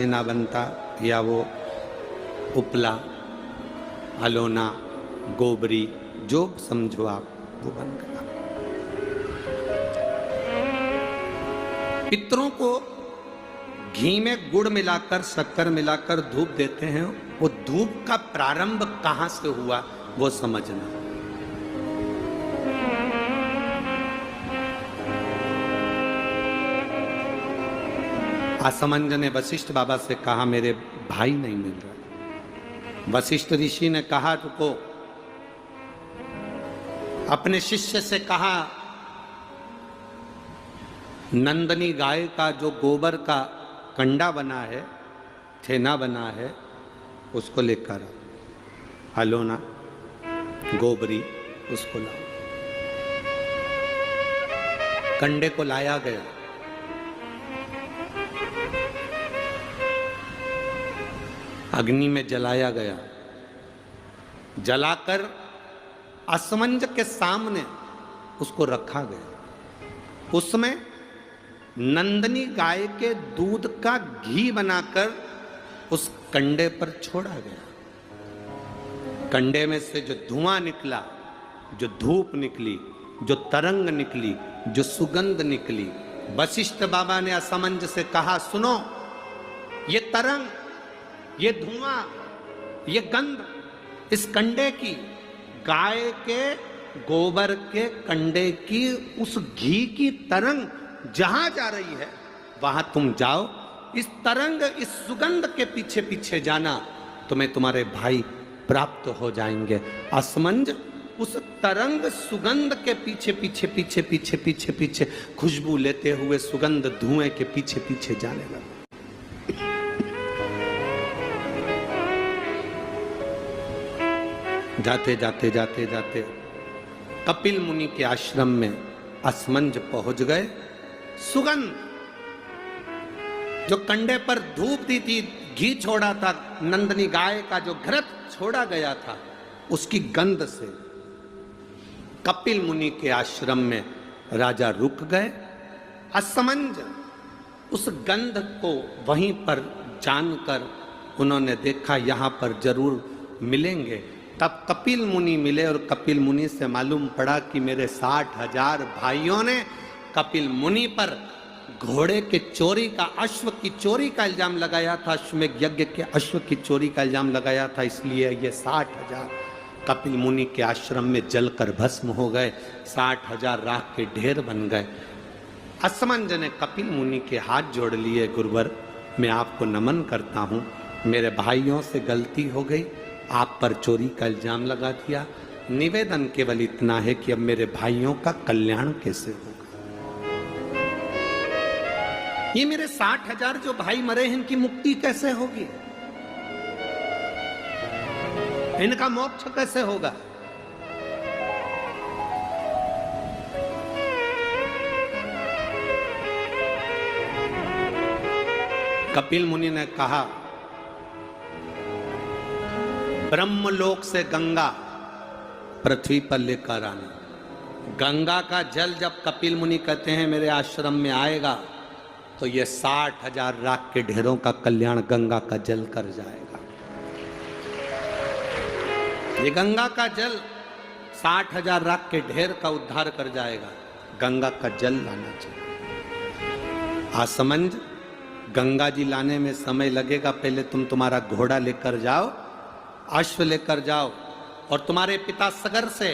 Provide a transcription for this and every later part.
छेना बनता, या वो उपला, अलोना, गोबरी, जो समझो आप, वो बन गया। पितरों को घी में गुड़ मिलाकर, शक्कर मिलाकर धूप देते हैं। वो धूप का प्रारंभ कहां से हुआ वो समझना। असमंज ने वशिष्ठ बाबा से कहा, मेरे भाई नहीं मिल रहा। वशिष्ठ ऋषि ने कहा, रुको। अपने शिष्य से कहा, नंदनी गाय का जो गोबर का कंडा बना है, छेना बना है, उसको लेकर अलोना, गोबरी, उसको लाओ। कंडे को लाया गया। अग्नि में जलाया गया। जलाकर असमंज के सामने उसको रखा गया। उसमें नंदनी गाय के दूध का घी बनाकर उस कंडे पर छोड़ा गया। कंडे में से जो धुआं निकला, जो धूप निकली, जो तरंग निकली, जो सुगंध निकली, वशिष्ठ बाबा ने असमंज से कहा, सुनो, ये तरंग, ये धुआं, ये गंध इस कंडे की, गाय के गोबर के कंडे की, उस घी की तरंग जहां जा रही है वहां तुम जाओ। इस तरंग, इस सुगंध के पीछे पीछे जाना, तुम्हें तुम्हारे भाई प्राप्त हो जाएंगे। असमंज उस तरंग सुगंध के पीछे पीछे पीछे पीछे पीछे पीछे खुशबू लेते हुए सुगंध धुएं के पीछे पीछे जाने लगा। जाते जाते जाते जाते कपिल मुनि के आश्रम में असमंज पहुंच गए। सुगंध, जो कंडे पर धूप दी थी, घी छोड़ा था, नंदनी गाय का जो घृत छोड़ा गया था, उसकी गंध से कपिल मुनि के आश्रम में राजा रुक गए। असमंज उस गंध को वहीं पर जानकर उन्होंने देखा, यहां पर जरूर मिलेंगे। तब कपिल मुनि मिले और कपिल मुनि से मालूम पड़ा कि मेरे 60,000 भाइयों ने कपिल मुनि पर घोड़े के चोरी का, अश्व की चोरी का इल्जाम लगाया था। अश्वमेध यज्ञ के अश्व की चोरी का इल्जाम लगाया था। इसलिए ये 60,000 कपिल मुनि के आश्रम में जलकर भस्म हो गए। 60,000 राख के ढेर बन गए। असमंज ने कपिल मुनि के हाथ जोड़ लिए, गुरुवर, मैं आपको नमन करता हूँ, मेरे भाइयों से गलती हो गई, आप पर चोरी का इल्जाम लगा दिया। निवेदन केवल इतना है कि अब मेरे भाइयों का कल्याण कैसे होगा। ये मेरे 60,000 जो भाई मरे हैं, इनकी मुक्ति कैसे होगी, इनका मोक्ष कैसे होगा। कपिल मुनि ने कहा, ब्रह्मलोक से गंगा पृथ्वी पर लेकर आना। गंगा का जल जब कपिल मुनि कहते हैं मेरे आश्रम में आएगा, तो ये 60,000 राख के ढेरों का कल्याण गंगा का जल कर जाएगा। ये गंगा का जल 60,000 राख के ढेर का उद्धार कर जाएगा। गंगा का जल लाना चाहिए। असमंज, गंगा जी लाने में समय लगेगा, पहले तुम तुम्हारा घोड़ा लेकर जाओ, अश्व लेकर जाओ, और तुम्हारे पिता सगर से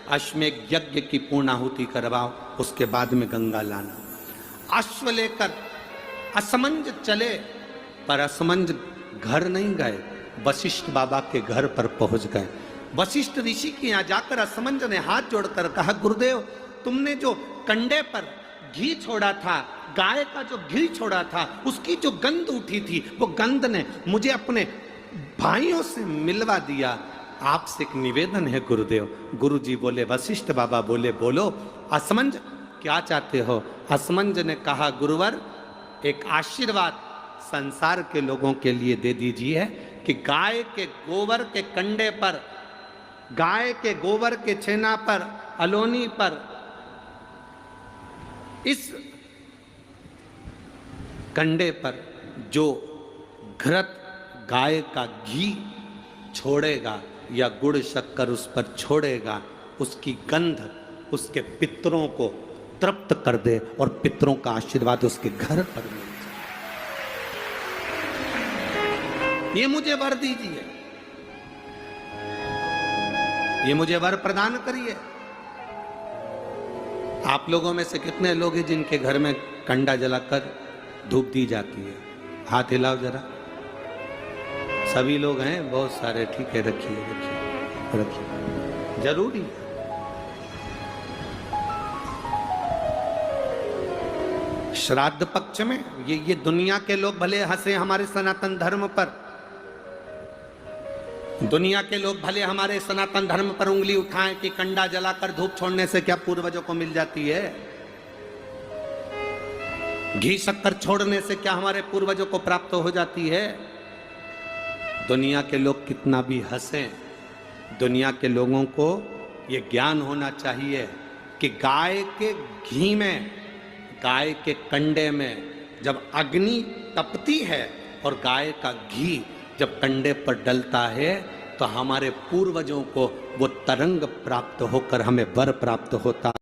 अश्वमेध यज्ञ की पूर्णाहुति करवाओ, उसके बाद में गंगा लाना। अश्व लेकर असमंज चले, पर असमंज घर नहीं गए, वशिष्ठ बाबा के घर पर पहुंच गए। वशिष्ठ ऋषि के यहाँ जाकर असमंज ने हाथ जोड़कर कहा, गुरुदेव, तुमने जो कंडे पर घी छोड़ा था, गाय का जो घी छोड़ा था, उसकी जो गंध उठी थी, वो गंध ने मुझे अपने भाइयों से मिलवा दिया। आपसे एक निवेदन है गुरुदेव। गुरु जी बोले, वशिष्ठ बाबा बोले, बोलो असमंज क्या चाहते हो। असमंज ने कहा, गुरुवर, एक आशीर्वाद संसार के लोगों के लिए दे दीजिए कि गाय के गोबर के कंडे पर, गाय के गोबर के छेना पर, अलोनी पर, इस कंडे पर जो घृत गाय का घी छोड़ेगा या गुड़ शक्कर उस पर छोड़ेगा, उसकी गंध उसके पितरों को तृप्त कर दे और पितरों का आशीर्वाद उसके घर पर मिल जाए। ये मुझे वर दीजिए, ये मुझे वर प्रदान करिए। आप लोगों में से कितने लोग हैं जिनके घर में कंडा जलाकर धूप दी जाती है? हाथ हिलाओ जरा। सभी लोग हैं, बहुत सारे। ठीक है, रखिए रखिए रखिए, जरूरी है। श्राद्ध पक्ष में ये दुनिया के लोग भले हंसे हमारे सनातन धर्म पर, दुनिया के लोग भले हमारे सनातन धर्म पर उंगली उठाएं कि कंडा जलाकर धूप छोड़ने से क्या पूर्वजों को मिल जाती है, घी शक्कर छोड़ने से क्या हमारे पूर्वजों को प्राप्त हो जाती है। दुनिया के लोग कितना भी हंसें, दुनिया के लोगों को ये ज्ञान होना चाहिए कि गाय के घी में, गाय के कंडे में जब अग्नि तपती है और गाय का घी जब कंडे पर डलता है तो हमारे पूर्वजों को वो तरंग प्राप्त होकर हमें वर प्राप्त होता